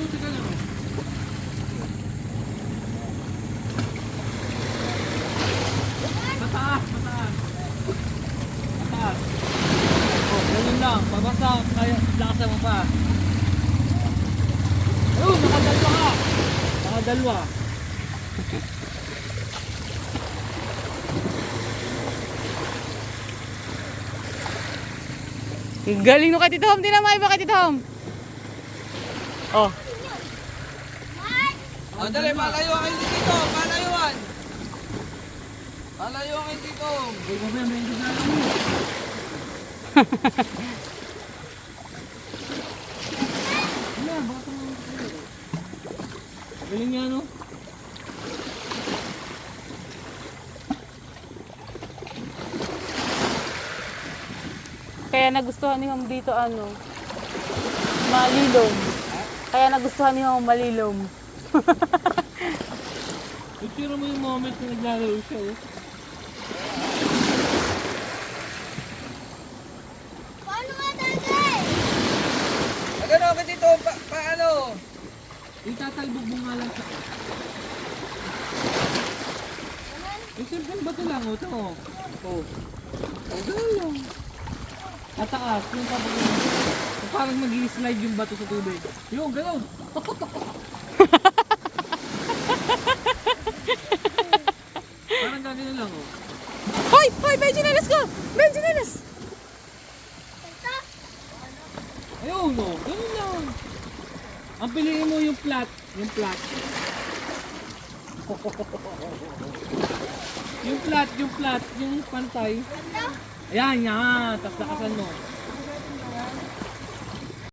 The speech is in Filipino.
Sige lang. Mataas, mataas. Mataas. Oh, ganun lang. Pabasa, kaya lakasan mo pa. Ayun, nakadalwa ka. Nakadalwa. Galing no kay Tito Hom. Di na maiba kay Tito Hom. Oh. O, dali, malayo kayo dito. Malayuan. Malayo kayo dito. Uy, mamaya, may hindi na lang mo. Wala, baka tumawag sa'yo. Galing nga, no? Kaya nagustuhan ni Hom dito ano, malilom. Kaya nagustuhan ni Hom malilom. Picture mo yung moment na naglalaro siya, oh. Paano nga tatay? Agano kayo dito. Paano? Itatalbog mo nga lang siya. Yung simple bato lang, oh. Ito, oh. Oh. Oh, gano'n lang. At taas, yung tapos yung parang mag-i-slide yung bato sa tubig. Yung, gano'n. Parang gano'n lang, oh. Hoy! Hoy! Benjinelas ko! Benjinelas! Ayun, no. Ganun lang. Ang piliin mo yung flat. Yung flat. Yung flat, yung flat, yung pantay. Ayan, yan. Tapos lakasan mo.